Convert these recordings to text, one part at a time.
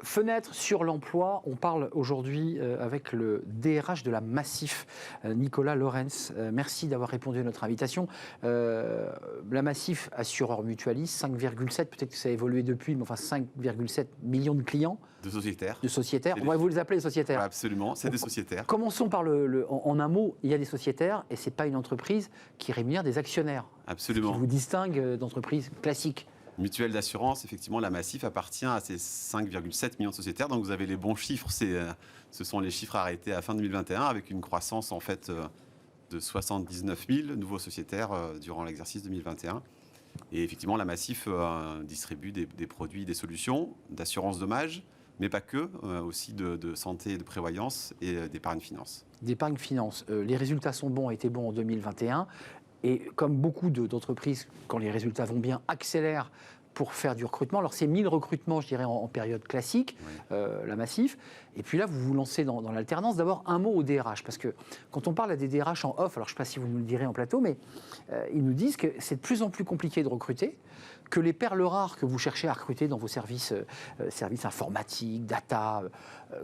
Fenêtre sur l'emploi, on parle aujourd'hui avec le DRH de la Massif, Nicolas Lorenz. Merci d'avoir répondu à notre invitation. La Massif, assureur mutualiste, 5,7, peut-être que ça a évolué depuis, mais enfin 5,7 millions de clients. De sociétaires. De sociétaires. On va vous les appeler les sociétaires. Ouais, absolument, c'est des sociétaires. Commençons par en un mot, il y a des sociétaires et ce n'est pas une entreprise qui rémunère des actionnaires. Absolument. Ce qui vous distingue d'entreprises classiques. Mutuelle d'assurance, effectivement, la Massif appartient à ces 5,7 millions de sociétaires. Donc vous avez les bons chiffres, ce sont les chiffres arrêtés à fin 2021 avec une croissance en fait de 79 000 nouveaux sociétaires durant l'exercice 2021. Et effectivement, la Massif distribue des produits, des solutions d'assurance dommage, mais pas que, aussi de santé et de prévoyance et d'épargne finance. D'épargne finance. Les résultats sont bons, étaient bons en 2021. Et comme beaucoup d'entreprises, quand les résultats vont bien, accélèrent pour faire du recrutement. Alors, c'est 1000 recrutements, je dirais, en période classique, oui. La Massif. Et puis là, vous vous lancez dans l'alternance. D'abord, un mot au DRH, parce que quand on parle à des DRH en off, alors je ne sais pas si vous nous le direz en plateau, mais ils nous disent que c'est de plus en plus compliqué de recruter, que les perles rares que vous cherchez à recruter dans vos services informatiques, data,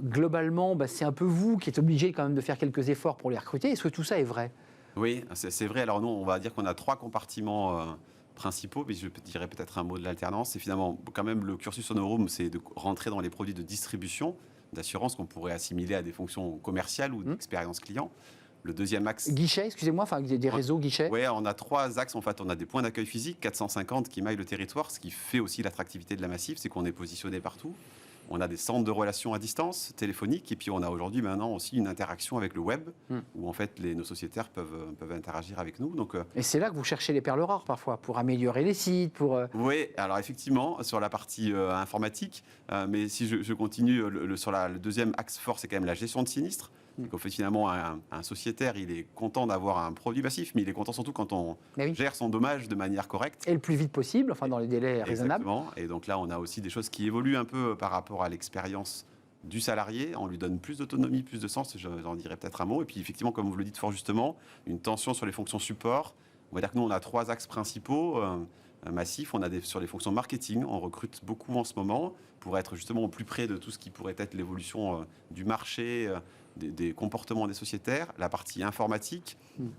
globalement, c'est un peu vous qui êtes obligé quand même de faire quelques efforts pour les recruter. Est-ce que tout ça est vrai ? Oui, c'est vrai. Alors nous, on va dire qu'on a 3 compartiments principaux, mais je dirais peut-être un mot de l'alternance. C'est finalement quand même le cursus Honorum, c'est de rentrer dans les produits de distribution d'assurance qu'on pourrait assimiler à des fonctions commerciales ou d'expérience client. Le deuxième axe... Guichet, excusez-moi, enfin des réseaux guichets. Oui, on a 3 axes. En fait, on a des points d'accueil physiques, 450 qui maillent le territoire, ce qui fait aussi l'attractivité de la Massif, c'est qu'on est positionné partout. On a des centres de relations à distance, téléphoniques, et puis on a aujourd'hui maintenant aussi une interaction avec le web, où en fait nos sociétaires peuvent interagir avec nous. Donc, et c'est là que vous cherchez les perles rares parfois, pour améliorer les sites, pour... Oui, alors effectivement, sur la partie informatique, mais si je continue, sur le deuxième axe fort, c'est quand même la gestion de sinistres. Donc, en fait, finalement, un sociétaire, il est content d'avoir un produit massif, mais il est content surtout quand on gère son dommage de manière correcte. Et le plus vite possible, enfin dans les délais raisonnables. Exactement. Et donc là, on a aussi des choses qui évoluent un peu par rapport à l'expérience du salarié. On lui donne plus d'autonomie, plus de sens, j'en dirais peut-être un mot. Et puis effectivement, comme vous le dites fort justement, une tension sur les fonctions support. On va dire que nous, on a 3 axes principaux. Massif, on a sur les fonctions marketing, on recrute beaucoup en ce moment pour être justement au plus près de tout ce qui pourrait être l'évolution du marché, des comportements des sociétaires, la partie informatique,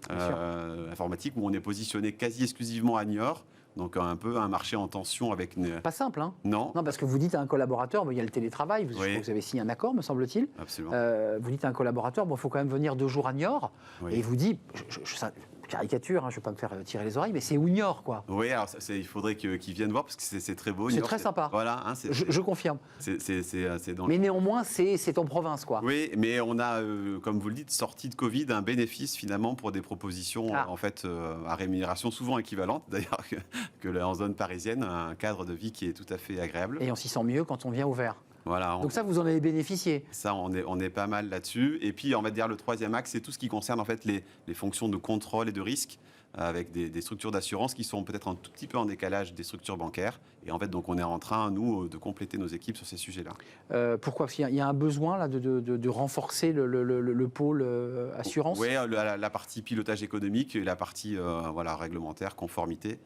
informatique où on est positionné quasi exclusivement à Niort, donc un peu un marché en tension avec... Pas simple, hein ? Non, parce que vous dites à un collaborateur, il y a le télétravail, vous avez signé un accord, me semble-t-il. Absolument. Vous dites à un collaborateur, il faut quand même venir 2 jours à Niort, et il vous dit... caricature, je ne vais pas me faire tirer les oreilles, mais c'est où Niort, quoi. Oui, alors il faudrait qu'ils viennent voir parce que c'est très beau. C'est très sympa. Voilà, je confirme. Mais néanmoins, c'est en province, quoi. Oui, mais on a, comme vous le dites, sorti de Covid, un bénéfice finalement pour des propositions en fait à rémunération souvent équivalente, d'ailleurs que en zone parisienne, un cadre de vie qui est tout à fait agréable. Et on s'y sent mieux quand on vient au vert. Voilà, donc ça, vous en avez bénéficié. Ça, on est pas mal là-dessus. Et puis, on va dire le troisième axe, c'est tout ce qui concerne en fait les fonctions de contrôle et de risque avec des structures d'assurance qui sont peut-être un tout petit peu en décalage des structures bancaires. Et en fait, donc, on est en train, nous, de compléter nos équipes sur ces sujets-là. Pourquoi ? Parce qu'il y a un besoin là, de renforcer le pôle assurance ? Oui, la partie pilotage économique et la partie réglementaire, conformité.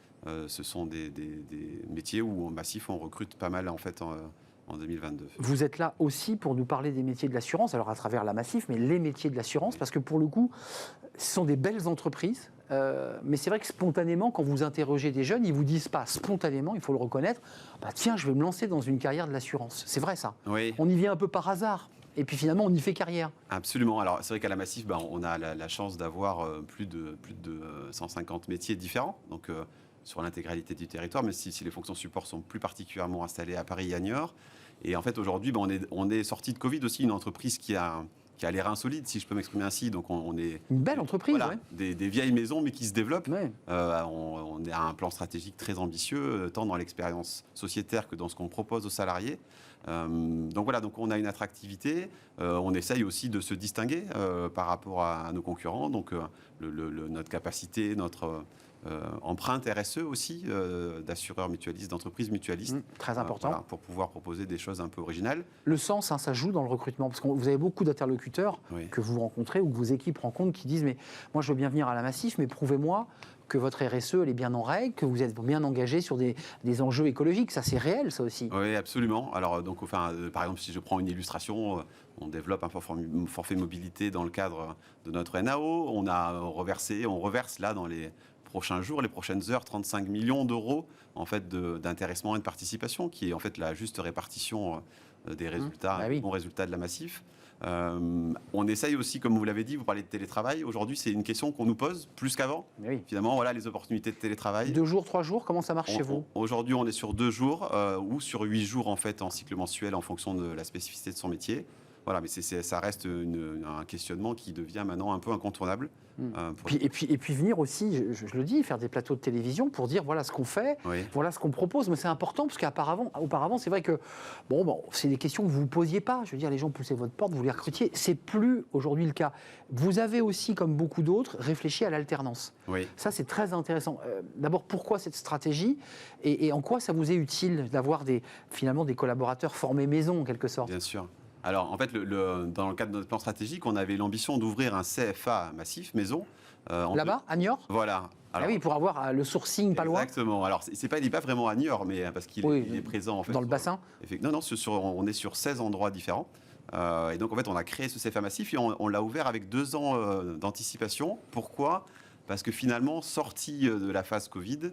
Ce sont des métiers où, en Massif, on recrute pas mal en fait en 2022. Vous êtes là aussi pour nous parler des métiers de l'assurance, alors à travers la Massif, mais les métiers de l'assurance, parce que pour le coup, ce sont des belles entreprises, mais c'est vrai que spontanément, quand vous interrogez des jeunes, ils vous disent pas spontanément, il faut le reconnaître, tiens, je vais me lancer dans une carrière de l'assurance. C'est vrai ça. Oui. On y vient un peu par hasard. Et puis finalement, on y fait carrière. Absolument. Alors, c'est vrai qu'à la Massif, on a la chance d'avoir plus de 150 métiers différents. Donc, sur l'intégralité du territoire, même si les fonctions support sont plus particulièrement installées à Paris et à Niort. Et en fait, aujourd'hui, on est sorti de Covid aussi, une entreprise qui a les reins solides, si je peux m'exprimer ainsi. Donc, on est... Une belle entreprise, des vieilles maisons, mais qui se développent. Ouais. On a un plan stratégique très ambitieux, tant dans l'expérience sociétaire que dans ce qu'on propose aux salariés. Donc voilà, donc on a une attractivité. On essaye aussi de se distinguer par rapport à nos concurrents. Donc, notre capacité, notre... empreinte RSE aussi, d'assureurs mutualistes, d'entreprises mutualistes. Très important. Pour pouvoir proposer des choses un peu originales. Le sens, ça joue dans le recrutement, parce que vous avez beaucoup d'interlocuteurs que vous rencontrez ou que vos équipes rencontrent qui disent « mais moi je veux bien venir à la Massif, mais prouvez-moi que votre RSE elle est bien en règle, que vous êtes bien engagé sur des enjeux écologiques. Ça, c'est réel, ça aussi. Oui, absolument. Alors, donc, enfin, par exemple, si je prends une illustration, on développe un forfait mobilité dans le cadre de notre NAO. On reverse là dans les prochains jours, les prochaines heures, 35 millions d'euros en fait d'intéressement et de participation, qui est en fait la juste répartition des résultats, des bons résultats de la Massif. On essaye aussi, comme vous l'avez dit, vous parlez de télétravail. Aujourd'hui, c'est une question qu'on nous pose plus qu'avant. Oui. Finalement, voilà les opportunités de télétravail. 2 jours, 3 jours, comment ça marche chez vous? Aujourd'hui, on est sur 2 jours ou sur 8 jours en fait en cycle mensuel en fonction de la spécificité de son métier. Voilà, mais ça reste un questionnement qui devient maintenant un peu incontournable. Et puis venir aussi, je le dis, faire des plateaux de télévision pour dire voilà ce qu'on fait, voilà ce qu'on propose. Mais c'est important parce qu'auparavant, c'est vrai que c'est des questions que vous ne vous posiez pas. Je veux dire, les gens poussaient votre porte, vous les recrutiez. C'est plus aujourd'hui le cas. Vous avez aussi, comme beaucoup d'autres, réfléchi à l'alternance. Oui. Ça, c'est très intéressant. D'abord, pourquoi cette stratégie et en quoi ça vous est utile d'avoir finalement des collaborateurs formés maison en quelque sorte? Bien sûr. Alors, en fait, dans le cadre de notre plan stratégique, on avait l'ambition d'ouvrir un CFA Massif maison. Là-bas, à Niort? Voilà. Alors, oui, pour avoir le sourcing pas loin. Exactement. Alors, il n'est pas vraiment à Niort, mais parce qu'il est présent en fait. Dans le bassin. Non, on est sur 16 endroits différents. Et donc, en fait, on a créé ce CFA Massif et on l'a ouvert avec 2 ans d'anticipation. Pourquoi ? Parce que finalement, sorti de la phase Covid,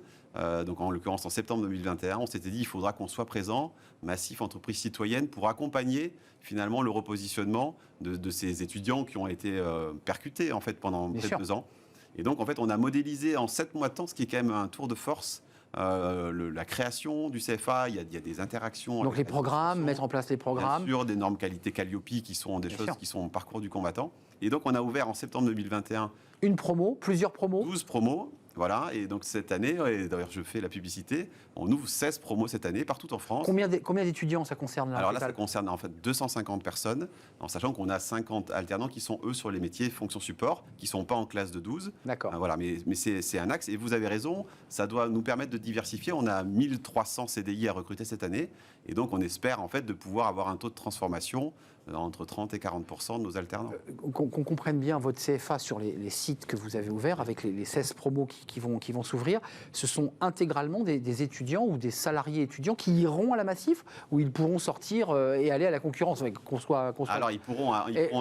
donc en l'occurrence en septembre 2021, on s'était dit il faudra qu'on soit présent, Massif, entreprise citoyenne, pour accompagner finalement le repositionnement de ces étudiants qui ont été percutés en fait pendant près de 2 ans. Et donc en fait, on a modélisé en 7 mois de temps, ce qui est quand même un tour de force. La création du CFA, il y a des interactions. Donc les programmes, mettre en place les programmes. Bien sûr, des normes qualité Calliope qui sont des choses qui sont au parcours du combattant. Et donc on a ouvert en septembre 2021. Une promo, plusieurs promos. 12 promos. Voilà, et donc cette année, et d'ailleurs je fais la publicité, on ouvre 16 promos cette année partout en France. Combien d'étudiants ça concerne là? Alors là, ça concerne en fait 250 personnes, en sachant qu'on a 50 alternants qui sont eux sur les métiers fonction support, qui ne sont pas en classe de 12. D'accord. Voilà, mais c'est un axe, et vous avez raison, ça doit nous permettre de diversifier. On a 1300 CDI à recruter cette année, et donc on espère en fait de pouvoir avoir un taux de transformation entre 30 et 40% de nos alternants. Qu'on comprenne bien votre CFA sur les sites que vous avez ouverts, avec les 16 promos qui vont s'ouvrir, ce sont intégralement des étudiants ou des salariés étudiants qui iront à la Massif, ou ils pourront sortir et aller à la concurrence, qu'on soit... Alors ils pourront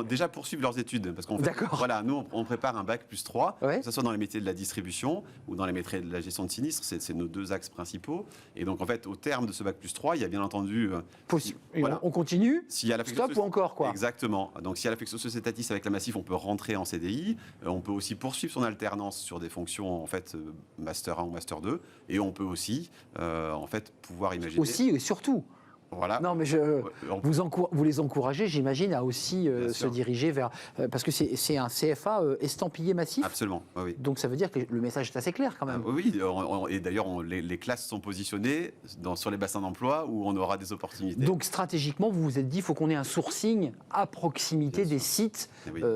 déjà poursuivre leurs études, parce qu'on voilà, nous on prépare un bac plus 3, que ce soit dans les métiers de la distribution ou dans les métiers de la gestion de sinistres, c'est nos 2 axes principaux. Et donc en fait, au terme de ce bac plus 3, il y a bien entendu... on continue, s'il y a stop ou encore quoi. Exactement. Donc si à l'affectation sociétatis avec la Massif, on peut rentrer en CDI, on peut aussi poursuivre son alternance sur des fonctions en fait master 1 ou master 2, et on peut aussi en fait pouvoir imaginer... Aussi et surtout. Voilà. Non, mais vous les encouragez, j'imagine, à aussi se diriger vers... parce que c'est un CFA estampillé Massif. Absolument, oui. Donc ça veut dire que le message est assez clair quand même. Oui, et d'ailleurs, les classes sont positionnées sur les bassins d'emploi où on aura des opportunités. Donc stratégiquement, vous vous êtes dit, il faut qu'on ait un sourcing à proximité des sites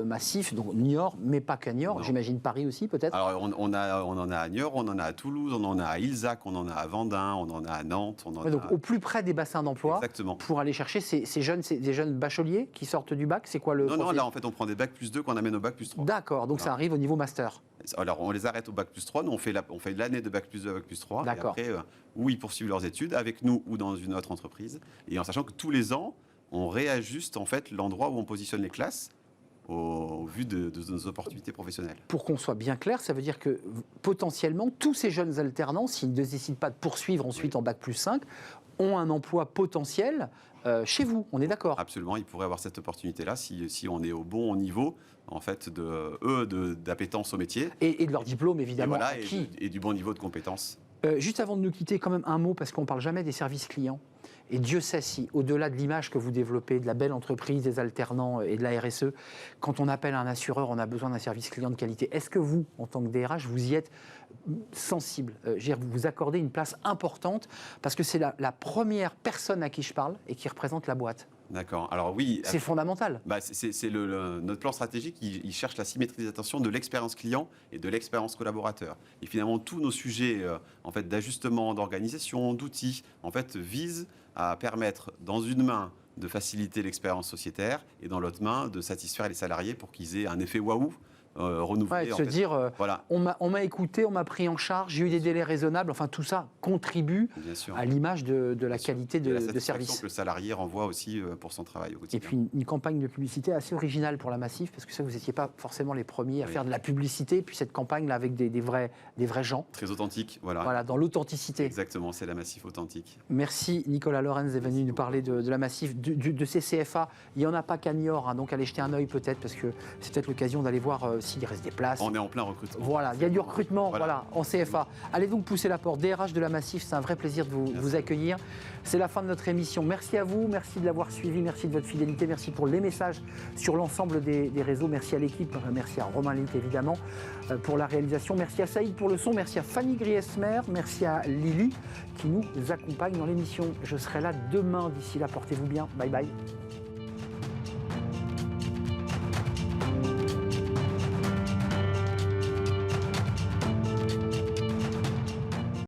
Massifs, donc Niort, mais pas qu'à Niort, j'imagine Paris aussi peut-être. Alors on en a à Niort, on en a à Toulouse, on en a à Ilzac, on en a à Vendin, on en a à Nantes. Donc au plus près des bassins d'emploi. Exactement. Pour aller chercher ces des jeunes bacheliers qui sortent du bac. C'est quoi le profil? Non, là en fait on prend des bac plus 2 qu'on amène au bac plus 3. D'accord, donc ça arrive au niveau master. Alors on les arrête au bac plus 3, nous on fait l'année de bac plus 2 à bac plus 3. D'accord. Et après, où ils poursuivent leurs études, avec nous ou dans une autre entreprise. Et en sachant que tous les ans, on réajuste en fait l'endroit où on positionne les classes au vu de nos opportunités professionnelles. Pour qu'on soit bien clair, ça veut dire que potentiellement, tous ces jeunes alternants, s'ils ne décident pas de poursuivre ensuite en bac plus 5, ont un emploi potentiel chez vous, on est d'accord? Absolument, ils pourraient avoir cette opportunité-là si on est au bon niveau en fait d'appétence au métier. Et de leur diplôme, évidemment. Et du bon niveau de compétences. Juste avant de nous quitter, quand même un mot, parce qu'on ne parle jamais des services clients. Et Dieu sait si, au-delà de l'image que vous développez, de la belle entreprise, des alternants et de la RSE, quand on appelle un assureur, on a besoin d'un service client de qualité. Est-ce que vous, en tant que DRH, vous y êtes sensible? Vous vous accordez une place importante, parce que c'est la première personne à qui je parle et qui représente la boîte. D'accord. Alors oui, c'est fondamental. C'est notre plan stratégique. Il cherche la symétrisation de l'expérience client et de l'expérience collaborateur. Et finalement, tous nos sujets en fait d'ajustement, d'organisation, d'outils, en fait, visent à permettre dans une main de faciliter l'expérience sociétaire et dans l'autre main de satisfaire les salariés pour qu'ils aient un effet waouh renouvelé. de se dire, voilà. on m'a écouté, on m'a pris en charge, j'ai eu des délais raisonnables. Enfin, tout ça contribue à l'image de la qualité de service. Que le salarié renvoie aussi pour son travail au quotidien. Et puis une campagne de publicité assez originale pour la Massif, parce que ça, vous n'étiez pas forcément les premiers à faire de la publicité. Et puis cette campagne-là avec des vrais gens. Très authentique, voilà. Voilà, dans l'authenticité. Exactement, c'est la Massif authentique. Merci Nicolas Lorenz est venu nous parler de la Massif, de ces CFA. Il n'y en a pas qu'à Niort, hein, donc allez jeter un œil peut-être, parce que c'est peut-être l'occasion d'aller voir s'il reste des places. On est en plein recrutement. Voilà, il y a du recrutement en CFA. Allez donc pousser la porte. DRH de la Massif, c'est un vrai plaisir de vous accueillir. C'est la fin de notre émission. Merci à vous, merci de l'avoir suivi, merci de votre fidélité, merci pour les messages sur l'ensemble des réseaux. Merci à l'équipe, merci à Romain Litt évidemment pour la réalisation. Merci à Saïd pour le son, merci à Fanny Griesmer, merci à Lily qui nous accompagne dans l'émission. Je serai là demain. D'ici là, portez-vous bien. Bye bye.